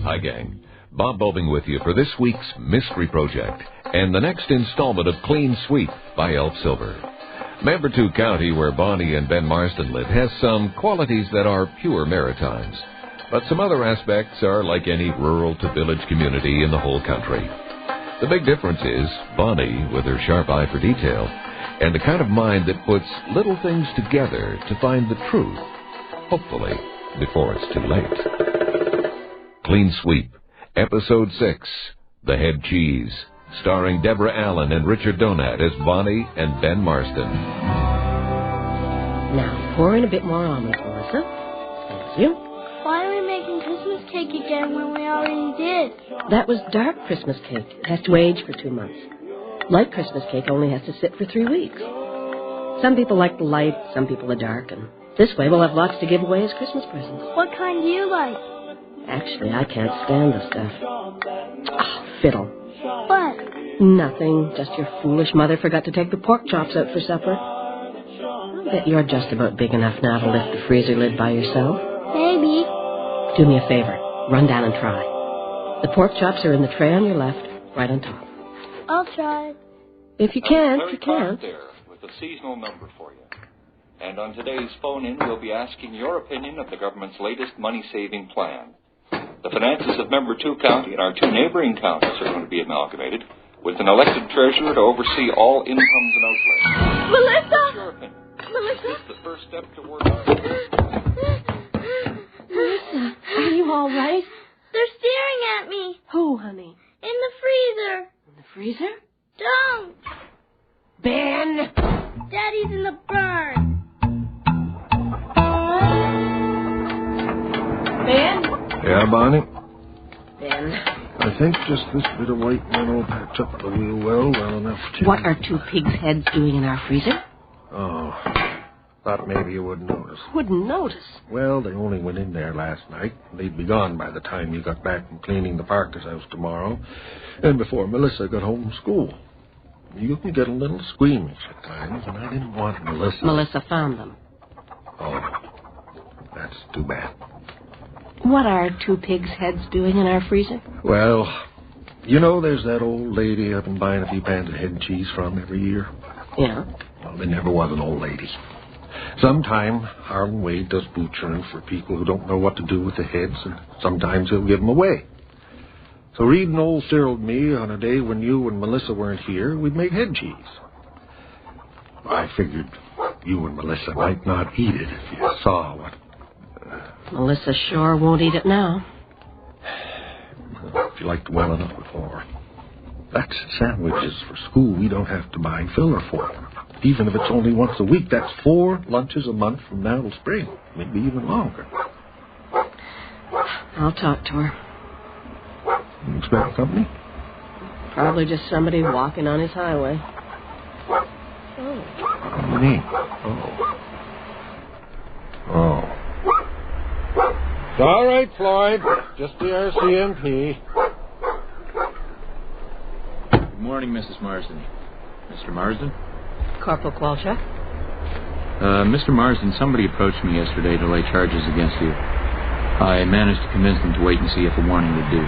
Hi, gang. Bob Bobing with you for this week's Mystery Project and the next installment of Clean Sweep by Elf Silver. Membertou County, where Bonnie and Ben Marsden live, has some qualities that are pure Maritimes. But some other aspects are like any rural-to-village community in the whole country. The big difference is Bonnie, with her sharp eye for detail, and the kind of mind that puts little things together to find the truth, hopefully, before it's too late. Clean Sweep, Episode 6, The Head Cheese, starring Deborah Allen and Richard Donat as Bonnie and Ben Marsden. Now, pour in a bit more almonds, Melissa. Thank you. Why are we making Christmas cake again when we already did? That was dark Christmas cake. It has to age for 2 months. Light Christmas cake only has to sit for 3 weeks. Some people like the light, some people the dark, and this way we'll have lots to give away as Christmas presents. What kind do you like? Actually, I can't stand the stuff. Oh, fiddle. What? Nothing. Just your foolish mother forgot to take the pork chops out for supper. I'll bet you're just about big enough now to lift the freezer lid by yourself. Maybe. Do me a favor. Run down and try. The pork chops are in the tray on your left, right on top. I'll try. If you can, you can. There with a seasonal number for you. And on today's phone-in, we'll be asking your opinion of the government's latest money-saving plan. The finances of Membertou County and our 2 neighboring counties are going to be amalgamated with an elected treasurer to oversee all incomes and outlays. Melissa! What's your opinion? Melissa! Is this the first step toward... Melissa, are you all right? They're staring at me. Who, honey? In the freezer. In the freezer? Don't. Ben! Daddy's in the burn. Ben? Yeah, Bonnie? Ben. I think just this bit of white one will patch up the wheel well enough to... What are 2 pigs' heads doing in our freezer? Oh, thought maybe you wouldn't notice. Wouldn't notice. Well, they only went in there last night. They'd be gone by the time you got back from cleaning the Parker's house tomorrow, and before Melissa got home from school. You can get a little squeamish at times, and I didn't want Melissa... Melissa found them. Oh, that's too bad. What are 2 pigs' heads doing in our freezer? Well, you know there's that old lady I've been buying a few pans of head cheese from every year? Yeah. Well, there never was an old lady. Sometime Harlan Wade does butchering for people who don't know what to do with the heads, and sometimes he'll give them away. So reading old Cyril to me on a day when you and Melissa weren't here, we'd make head cheese. I figured you and Melissa might not eat it if you saw what... Melissa sure won't eat it now. If you liked well enough before. That's sandwiches for school we don't have to buy filler for. Even if it's only once a week, that's 4 lunches a month from now till spring. Maybe even longer. I'll talk to her. You expect company? Probably just somebody walking on his highway. Oh. What do you mean? Oh. All right, Floyd. Just the RCMP. Good morning, Mrs. Marsden. Mr. Marsden? Corporal Qualchuk? Mr. Marsden, somebody approached me yesterday to lay charges against you. I managed to convince them to wait and see if a warning would do.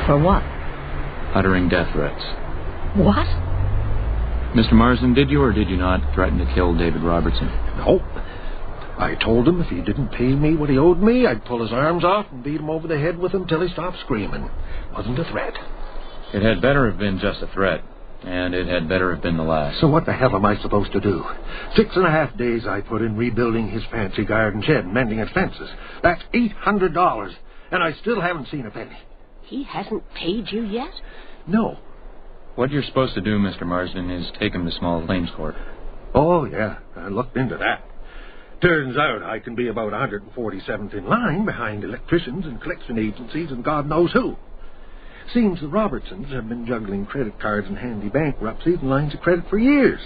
For what? Uttering death threats. What? Mr. Marsden, did you or did you not threaten to kill David Robertson? No. I told him if he didn't pay me what he owed me, I'd pull his arms off and beat him over the head with them till he stopped screaming. Wasn't a threat. It had better have been just a threat, and it had better have been the last. So what the hell am I supposed to do? 6.5 days I put in rebuilding his fancy garden shed and mending its fences. That's $800, and I still haven't seen a penny. He hasn't paid you yet? No. What you're supposed to do, Mr. Marsden, is take him to small claims court. Oh, yeah. I looked into that. Turns out I can be about 147th in line behind electricians and collection agencies and God knows who. Seems the Robertsons have been juggling credit cards and handy bankruptcies and lines of credit for years.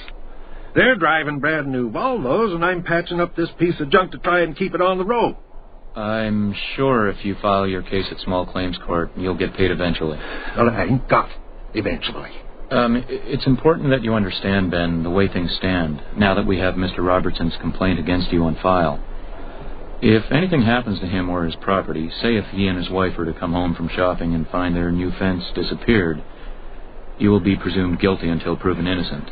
They're driving brand new Volvos, and I'm patching up this piece of junk to try and keep it on the road. I'm sure if you file your case at small claims court, you'll get paid eventually. Well, I ain't got eventually. It's important that you understand, Ben, the way things stand, now that we have Mr. Robertson's complaint against you on file. If anything happens to him or his property, say if he and his wife were to come home from shopping and find their new fence disappeared, you will be presumed guilty until proven innocent.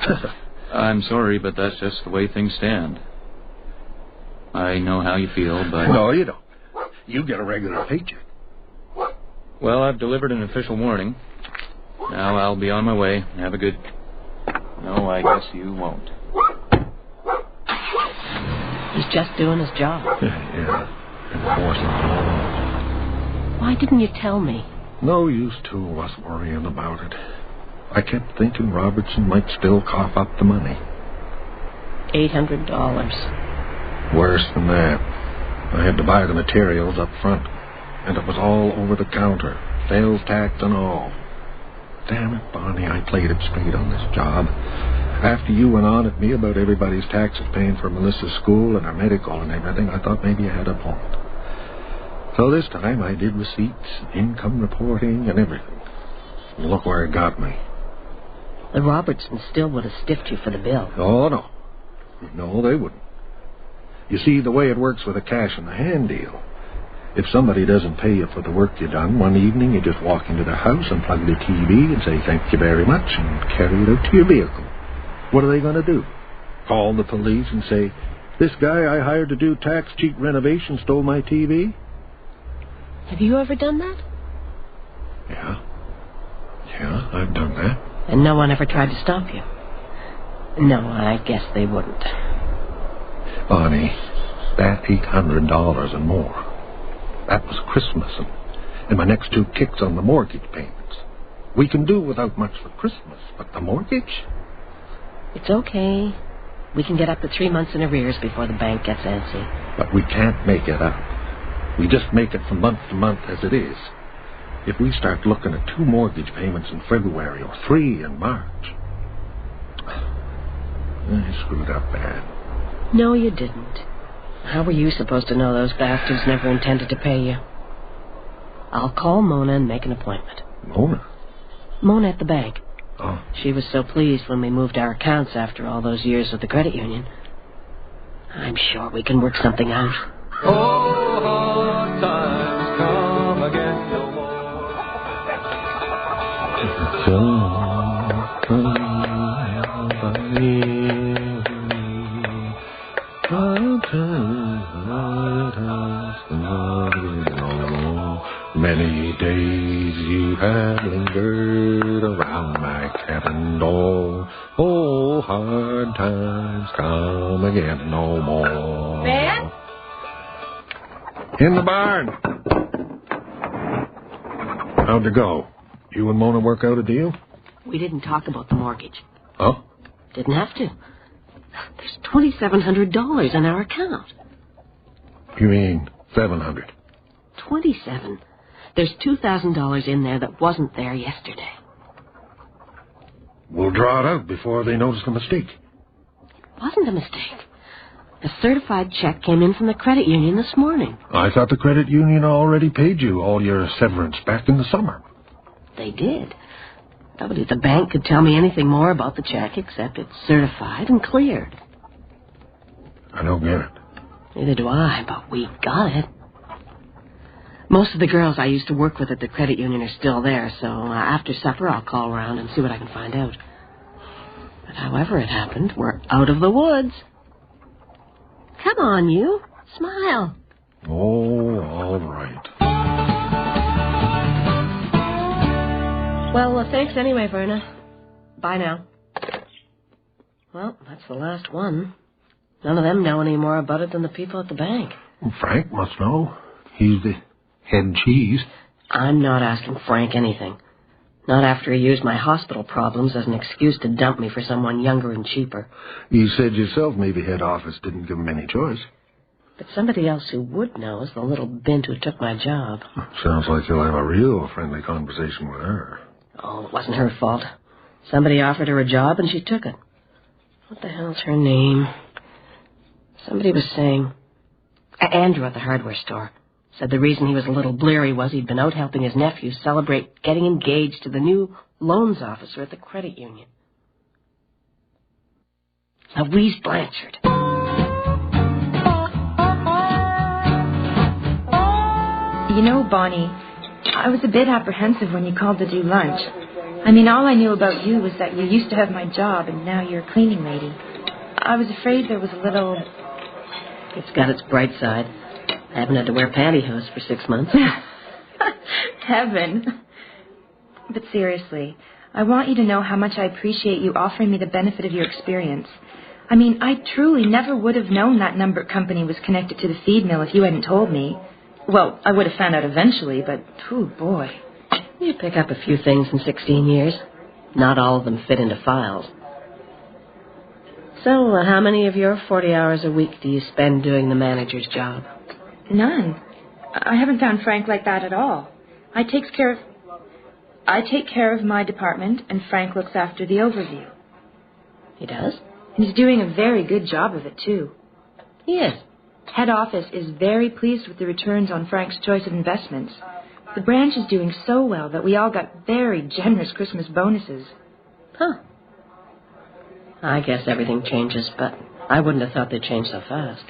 I'm sorry, but that's just the way things stand. I know how you feel, but... No, you don't. You get a regular paycheck. Well, I've delivered an official warning. Now I'll be on my way. Have a good... No, I guess you won't. He's just doing his job. Yeah. Enforcing the law. Why didn't you tell me? No use to us worrying about it. I kept thinking Robertson might still cough up the money. $800. Worse than that. I had to buy the materials up front, and it was all over the counter, sales tax and all. Damn it, Bonnie, I played it straight on this job. After you went on at me about everybody's taxes paying for Melissa's school and her medical and everything, I thought maybe you had a point. So this time I did receipts, income reporting, and everything. And look where it got me. The Robertsons still would have stiffed you for the bill. Oh, no. No, they wouldn't. You see, the way it works with a cash in the hand deal, if somebody doesn't pay you for the work you done, one evening you just walk into their house and plug the TV and say thank you very much and carry it out to your vehicle. What are they going to do? Call the police and say, this guy I hired to do tax cheat renovation stole my TV? Have you ever done that? Yeah. Yeah, I've done that. And no one ever tried to stop you? No, I guess they wouldn't. Bonnie, that $800 and more, that was Christmas and my next 2 kicks on the mortgage payments. We can do without much for Christmas, but the mortgage? It's okay. We can get up to 3 months in arrears before the bank gets antsy. But we can't make it up. We just make it from month to month as it is. If we start looking at 2 mortgage payments in February or 3 in March... I screwed up bad. No, you didn't. How were you supposed to know those bastards never intended to pay you? I'll call Mona and make an appointment. Mona? Mona at the bank. Oh. She was so pleased when we moved our accounts after all those years with the credit union. I'm sure we can work something out. Oh, hard times come again no more. Many days you have lingered around my cabin door. Oh, hard times come again no more. Ben? In the barn. How'd it go? You and Mona work out a deal? We didn't talk about the mortgage. Oh? Didn't have to. There's $2,700 in our account. You mean 700? 27. There's $2,000 in there that wasn't there yesterday. We'll draw it out before they notice the mistake. It wasn't a mistake. A certified check came in from the credit union this morning. I thought the credit union already paid you all your severance back in the summer. They did. Nobody at the bank could tell me anything more about the check except it's certified and cleared. I don't get it. Neither do I, but we got it. Most of the girls I used to work with at the credit union are still there, so after supper I'll call around and see what I can find out. But however it happened, we're out of the woods. Come on, you. Smile. Oh, all right. Well, thanks anyway, Verna. Bye now. Well, that's the last one. None of them know any more about it than the people at the bank. Frank must know. He's the head cheese. I'm not asking Frank anything. Not after he used my hospital problems as an excuse to dump me for someone younger and cheaper. You said yourself maybe head office didn't give him any choice. But somebody else who would know is the little bint who took my job. Sounds like you'll have a real friendly conversation with her. Oh, it wasn't her fault. Somebody offered her a job and she took it. What the hell's her name? Somebody was saying... Andrew at the hardware store. Said the reason he was a little bleary was he'd been out helping his nephew celebrate getting engaged to the new loans officer at the credit union. Louise Blanchard. You know, Bonnie, I was a bit apprehensive when you called to do lunch. I mean, all I knew about you was that you used to have my job and now you're a cleaning lady. I was afraid there was a little... It's got its bright side. I haven't had to wear pantyhose for 6 months. Heaven. But seriously, I want you to know how much I appreciate you offering me the benefit of your experience. I mean, I truly never would have known that number company was connected to the feed mill if you hadn't told me. Well, I would have found out eventually, but, oh boy. You pick up a few things in 16 years. Not all of them fit into files. So, how many of your 40 hours a week do you spend doing the manager's job? None. I haven't found Frank like that at all. I take care of my department, and Frank looks after the overview. He does? And he's doing a very good job of it, too. He is. Head office is very pleased with the returns on Frank's choice of investments. The branch is doing so well that we all got very generous Christmas bonuses. Huh. I guess everything changes, but I wouldn't have thought they'd change so fast.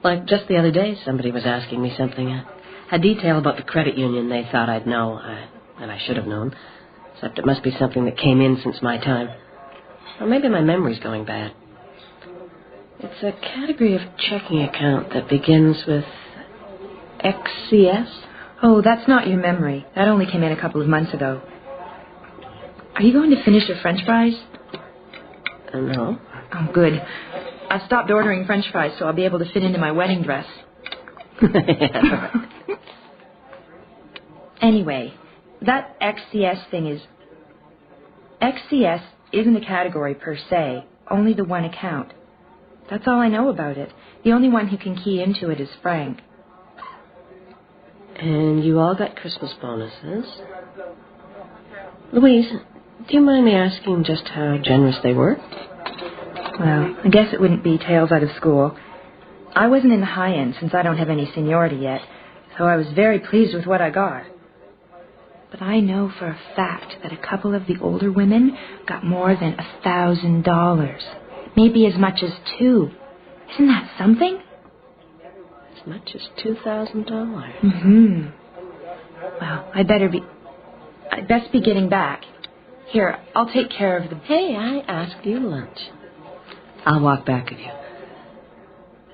Like just the other day, somebody was asking me something, a detail about the credit union they thought I'd know, and I should have known, except it must be something that came in since my time. Or maybe my memory's going bad. It's a category of checking account that begins with XCS. Oh, that's not your memory. That only came in a couple of months ago. Are you going to finish your French fries? No. Oh, good. I stopped ordering French fries so I'll be able to fit into my wedding dress. Anyway, that XCS thing is... XCS isn't a category per se, only the one account. That's all I know about it. The only one who can key into it is Frank. And you all got Christmas bonuses. Louise, do you mind me asking just how generous they were? Well, I guess it wouldn't be tales out of school. I wasn't in the high end since I don't have any seniority yet, so I was very pleased with what I got. But I know for a fact that a couple of the older women got more than $1,000. Maybe as much as $2,000. Isn't that something? As much as $2,000? Mm-hmm. Well, I'd best be getting back. Here, I'll take care of the... Hey, I asked you lunch. I'll walk back with you.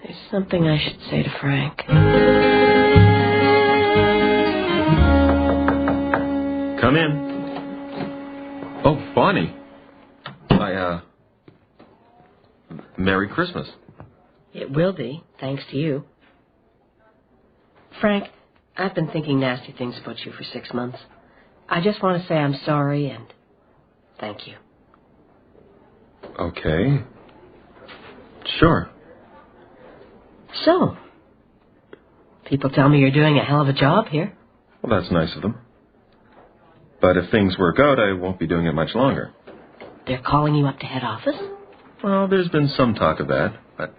There's something I should say to Frank. Come in. Oh, Bonnie. Merry Christmas. It will be, thanks to you. Frank, I've been thinking nasty things about you for 6 months. I just want to say I'm sorry and thank you. Okay. Sure. So, people tell me you're doing a hell of a job here. Well, that's nice of them. But if things work out, I won't be doing it much longer. They're calling you up to head office? Well, there's been some talk of that, but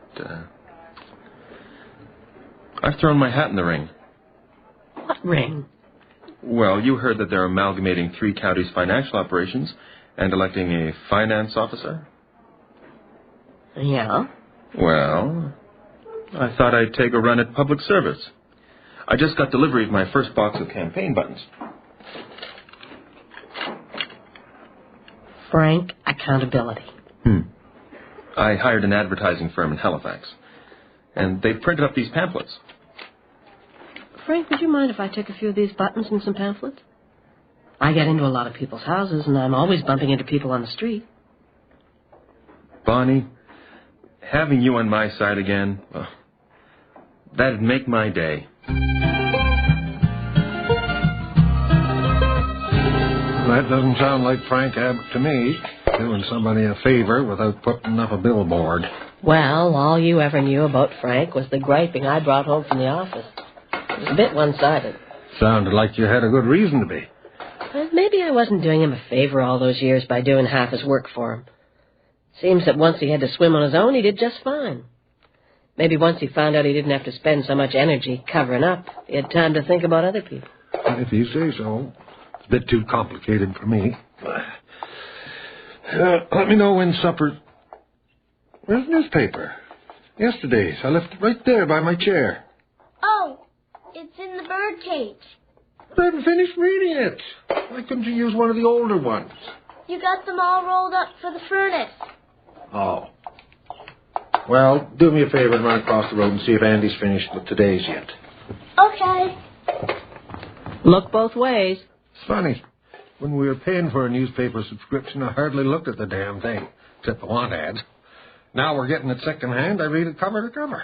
I've thrown my hat in the ring. What ring? Well, you heard that they're amalgamating 3 counties' financial operations and electing a finance officer? Yeah? Well, I thought I'd take a run at public service. I just got delivery of my first box of campaign buttons. Frank, accountability. I hired an advertising firm in Halifax, and they've printed up these pamphlets. Frank, would you mind if I took a few of these buttons and some pamphlets? I get into a lot of people's houses, and I'm always bumping into people on the street. Bonnie, having you on my side again, well, that'd make my day. That doesn't sound like Frank Abbott to me, doing somebody a favor without putting up a billboard. Well, all you ever knew about Frank was the griping I brought home from the office. It was a bit one-sided. Sounded like you had a good reason to be. Well, maybe I wasn't doing him a favor all those years by doing half his work for him. Seems that once he had to swim on his own, he did just fine. Maybe once he found out he didn't have to spend so much energy covering up, he had time to think about other people. If you say so. It's a bit too complicated for me. Let me know when supper... Where's the newspaper? Yesterday's. I left it right there by my chair. Oh, it's in the birdcage. I haven't finished reading it. Why couldn't you use one of the older ones? You got them all rolled up for the furnace. Oh. Well, do me a favor and run across the road and see if Andy's finished with today's yet. Okay. Look both ways. It's funny. When we were paying for a newspaper subscription, I hardly looked at the damn thing, except the want ads. Now we're getting it secondhand. I read it cover to cover.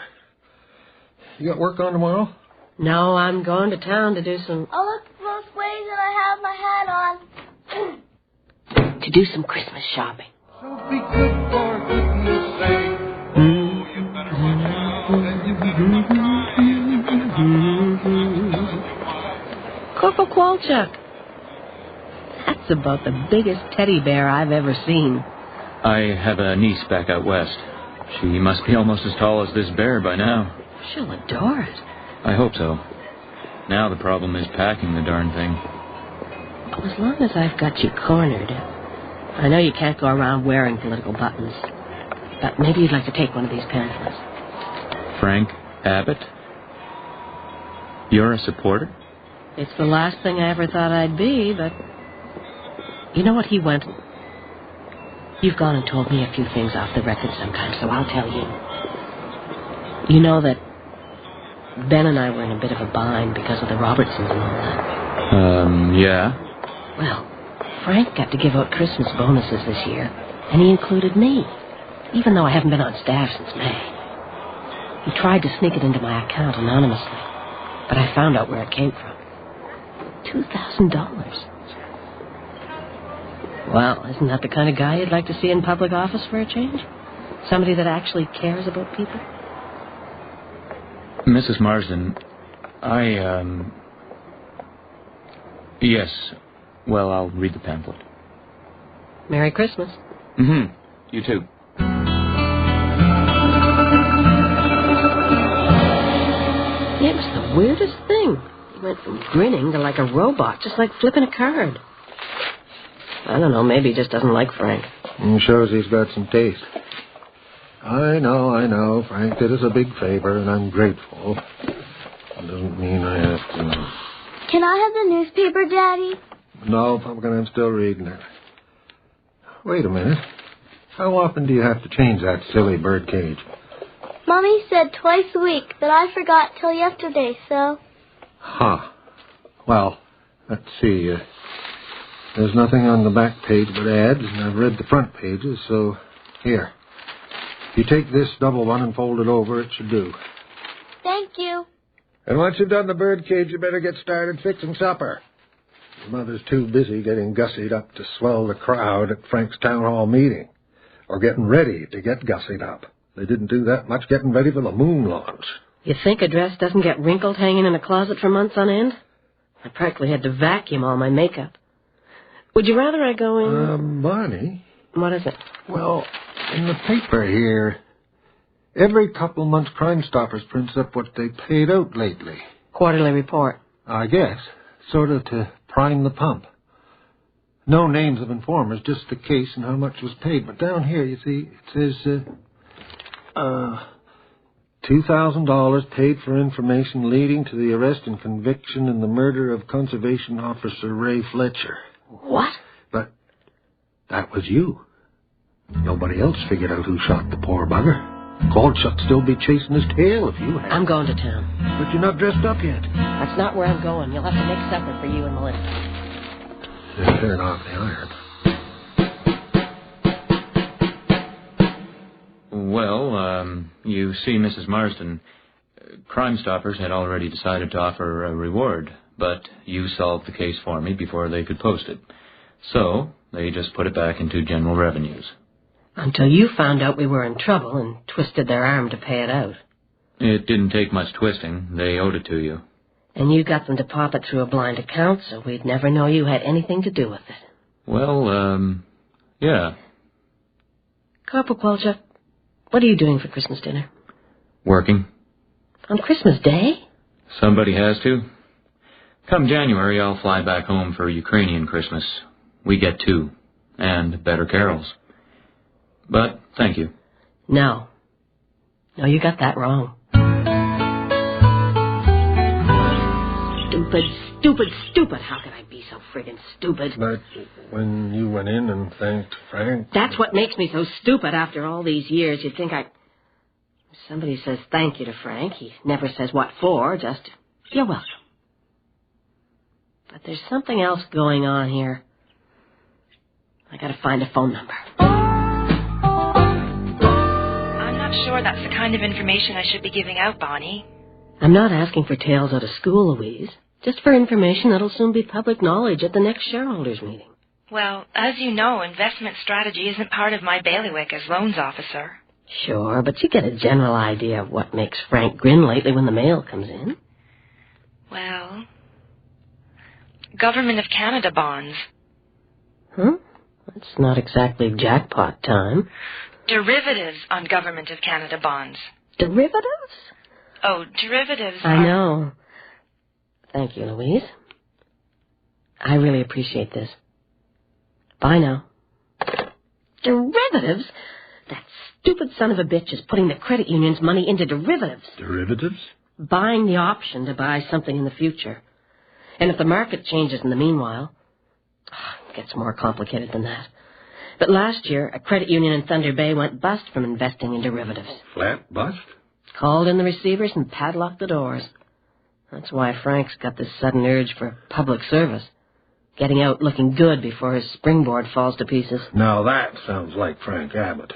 You got work on tomorrow? No, I'm going to town to do some... I'll look both ways and I have my hat on. to do some Christmas shopping. So be good for goodness sake. Oh, you better watch out that you better not cry. Corporal Kwalchuk. That's about the biggest teddy bear I've ever seen. I have a niece back out west. She must be almost as tall as this bear by now. She'll adore it. I hope so. Now the problem is packing the darn thing. Well, as long as I've got you cornered. I know you can't go around wearing political buttons. But maybe you'd like to take one of these pamphlets. Frank Abbott? You're a supporter? It's the last thing I ever thought I'd be, but... You know what he went... You've gone and told me a few things off the record sometimes, so I'll tell you. You know that Ben and I were in a bit of a bind because of the Robertsons and all that. Yeah? Well, Frank got to give out Christmas bonuses this year, and he included me, even though I haven't been on staff since May. He tried to sneak it into my account anonymously, but I found out where it came from. $2,000. Well, isn't that the kind of guy you'd like to see in public office for a change? Somebody that actually cares about people? Mrs. Marsden, Yes. Well, I'll read the pamphlet. Merry Christmas. Mm-hmm. You too. It was the weirdest thing. He went from grinning to like a robot, just like flipping a card. I don't know, maybe he just doesn't like Frank. Shows he's got some taste. I know. Frank did us a big favor, and I'm grateful. It doesn't mean I have to... Can I have the newspaper, Daddy? No, Pumpkin, I'm still reading it. Wait a minute. How often do you have to change that silly bird cage? Mommy said twice a week, but I forgot till yesterday, so... Huh. Well, let's see. There's nothing on the back page but ads, and I've read the front pages, so... Here. If you take this double one and fold it over, it should do. Thank you. And once you've done the bird cage, you better get started fixing supper. Your mother's too busy getting gussied up to swell the crowd at Frank's town hall meeting. Or getting ready to get gussied up. They didn't do that much getting ready for the moon launch. You think a dress doesn't get wrinkled hanging in a closet for months on end? I practically had to vacuum all my makeup. Would you rather I go in... Bonnie? What is it? Well, in the paper here, every couple months Crime Stoppers prints up what they paid out lately. Quarterly report. I guess. Sort of to prime the pump. No names of informers, just the case and how much was paid. But down here, you see, it says, $2,000 paid for information leading to the arrest and conviction in the murder of Conservation Officer Ray Fletcher. What? But that was you. Nobody else figured out who shot the poor bugger. Kwalchuk'd still be chasing his tail if you had. I'm going to town. But you're not dressed up yet. That's not where I'm going. You'll have to make supper for you and Melissa. They're tearing off the iron. Well, you see, Mrs. Marsden, Crime Stoppers had already decided to offer a reward, but you solved the case for me before they could post it. So, they just put it back into general revenues. Until you found out we were in trouble and twisted their arm to pay it out. It didn't take much twisting. They owed it to you. And you got them to pop it through a blind account, so we'd never know you had anything to do with it. Well, yeah. Corporal Kwalchuk, what are you doing for Christmas dinner? Working. On Christmas Day? Somebody has to. Come January, I'll fly back home for Ukrainian Christmas. We get 2. And better carols. But, thank you. No. No, you got that wrong. Stupid. How could I be so friggin' stupid? But when you went in and thanked Frank... That's what makes me so stupid after all these years. You'd think I... Somebody says thank you to Frank. He never says what for, just, you're welcome. But there's something else going on here. I gotta find a phone number. I'm not sure that's the kind of information I should be giving out, Bonnie. I'm not asking for tales out of school, Louise. Just for information that'll soon be public knowledge at the next shareholders meeting. Well, as you know, investment strategy isn't part of my bailiwick as loans officer. Sure, but you get a general idea of what makes Frank grin lately when the mail comes in. Well, Government of Canada bonds. Huh? That's not exactly jackpot time. Derivatives on Government of Canada bonds. Derivatives? Oh, derivatives I know. Thank you, Louise. I really appreciate this. Bye now. Derivatives? That stupid son of a bitch is putting the credit union's money into derivatives. Derivatives? Buying the option to buy something in the future. And if the market changes in the meanwhile... it gets more complicated than that. But last year, a credit union in Thunder Bay went bust from investing in derivatives. Flat bust? Called in the receivers and padlocked the doors. That's why Frank's got this sudden urge for public service. Getting out looking good before his springboard falls to pieces. Now that sounds like Frank Abbott.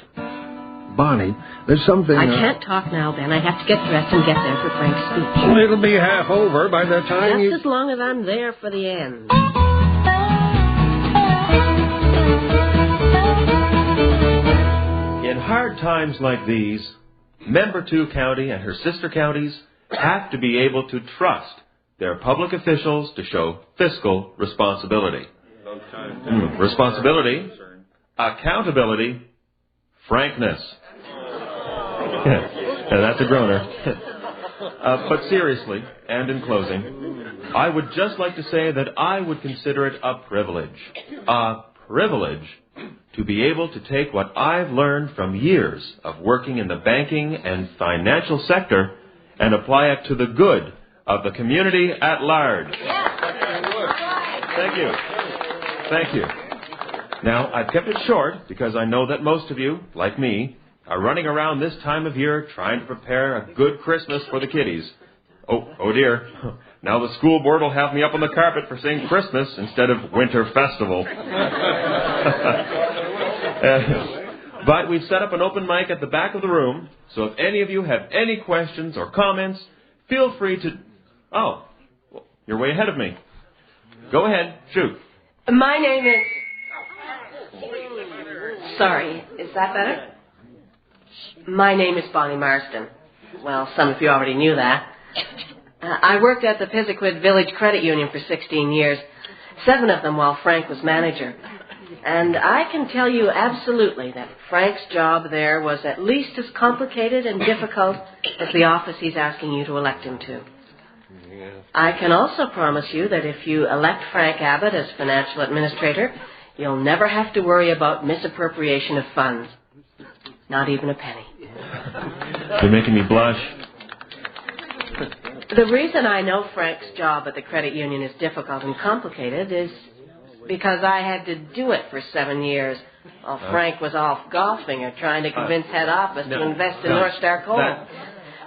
Bonnie, there's something... I can't talk now, Ben. I have to get dressed and get there for Frank's speech. Well, it'll be half over by the time Just as long as I'm there for the end. In hard times like these, Membertou County and her sister counties have to be able to trust their public officials to show fiscal responsibility. Responsibility, accountability, frankness. Yeah, that's a groaner. But seriously, and in closing, I would just like to say that I would consider it a privilege to be able to take what I've learned from years of working in the banking and financial sector and apply it to the good of the community at large. Thank you. Now, I've kept it short because I know that most of you, like me, are running around this time of year trying to prepare a good Christmas for the kiddies. Oh dear. Now the school board will have me up on the carpet for saying Christmas instead of Winter Festival. But we've set up an open mic at the back of the room, so if any of you have any questions or comments, feel free to... Oh, well, you're way ahead of me. Go ahead, shoot. My name is... Sorry, is that better? My name is Bonnie Marsden. Well, some of you already knew that. I worked at the Pisiquid Village Credit Union for 16 years, 7 of them while Frank was manager. And I can tell you absolutely that Frank's job there was at least as complicated and difficult as the office he's asking you to elect him to. I can also promise you that if you elect Frank Abbott as financial administrator, you'll never have to worry about misappropriation of funds. Not even a penny. You're making me blush. The reason I know Frank's job at the credit union is difficult and complicated is because I had to do it for 7 years while Frank was off golfing or trying to convince head office to invest in North Star Coal.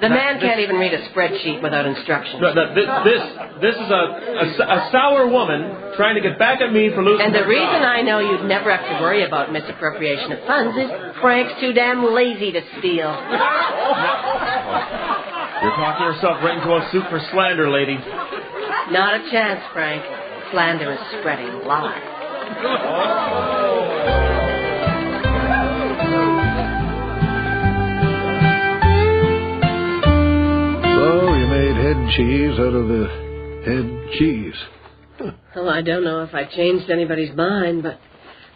The man can't even read a spreadsheet without instructions. This is a sour woman trying to get back at me for losing And the her reason job. I know you'd never have to worry about misappropriation of funds is Frank's too damn lazy to steal. You're talking yourself right into a suit for slander, lady. Not a chance, Frank. Slander is spreading lies. So you made head cheese out of the head cheese. Well, I don't know if I changed anybody's mind, but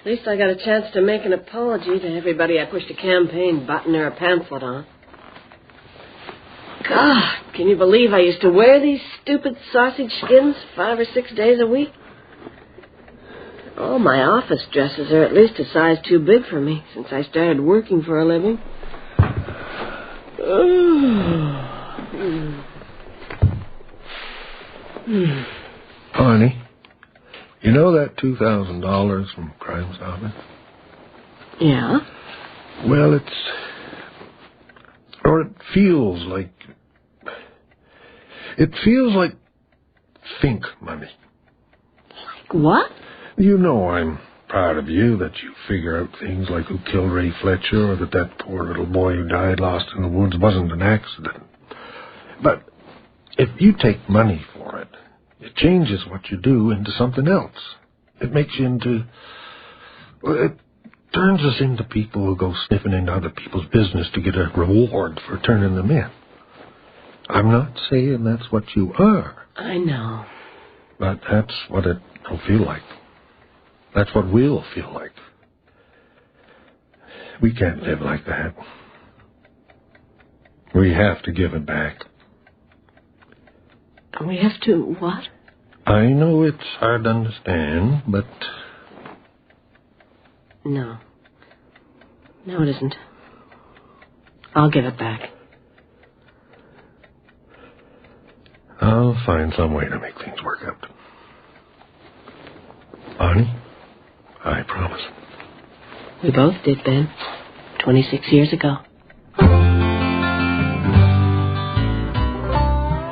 at least I got a chance to make an apology to everybody I pushed a campaign button or a pamphlet on. God, can you believe I used to wear these stupid sausage skins 5 or 6 days a week? All my office dresses are at least a size too big for me since I started working for a living. Oh. Bonnie, you know that $2,000 from Crime Stoppers? Yeah? Well, it feels like think money. Like what? You know I'm proud of you that you figure out things like who killed Ray Fletcher or that poor little boy who died lost in the woods wasn't an accident. But if you take money for it, it changes what you do into something else. It makes you into... Well, it turns us into people who go sniffing into other people's business to get a reward for turning them in. I'm not saying that's what you are. I know. But that's what it'll feel like. That's what we'll feel like. We can't live like that. We have to give it back. We have to what? I know it's hard to understand, but... No. No, it isn't. I'll give it back. I'll find some way to make things work out. Bonnie, I promise. We both did, Ben. 26 years ago.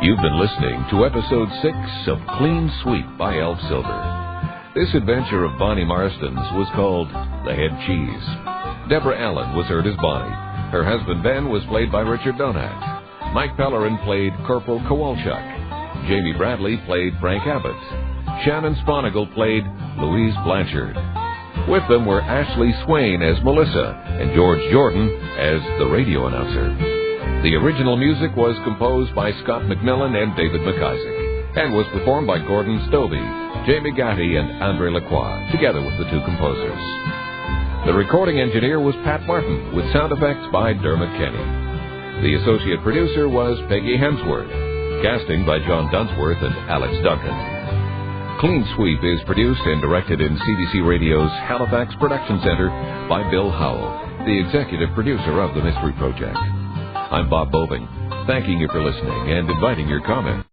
You've been listening to episode 6 of Clean Sweep by Elf Silver. This adventure of Bonnie Marsden's was called The Head Cheese. Deborah Allen was heard as Bonnie. Her husband Ben was played by Richard Donat. Mike Pellerin played Corporal Kowalchuk. Jamie Bradley played Frank Abbott. Shannon Sponigal played Louise Blanchard. With them were Ashley Swain as Melissa and George Jordan as the radio announcer. The original music was composed by Scott McMillan and David McIsaac and was performed by Gordon Stovey, Jamie Gatti, and Andre Lacroix, together with the two composers. The recording engineer was Pat Martin, with sound effects by Dermot Kenny. The associate producer was Peggy Hemsworth. Casting by John Dunsworth and Alex Duncan. Clean Sweep is produced and directed in CBC Radio's Halifax Production Center by Bill Howell, the executive producer of the Mystery Project. I'm Bob Boving, thanking you for listening and inviting your comments.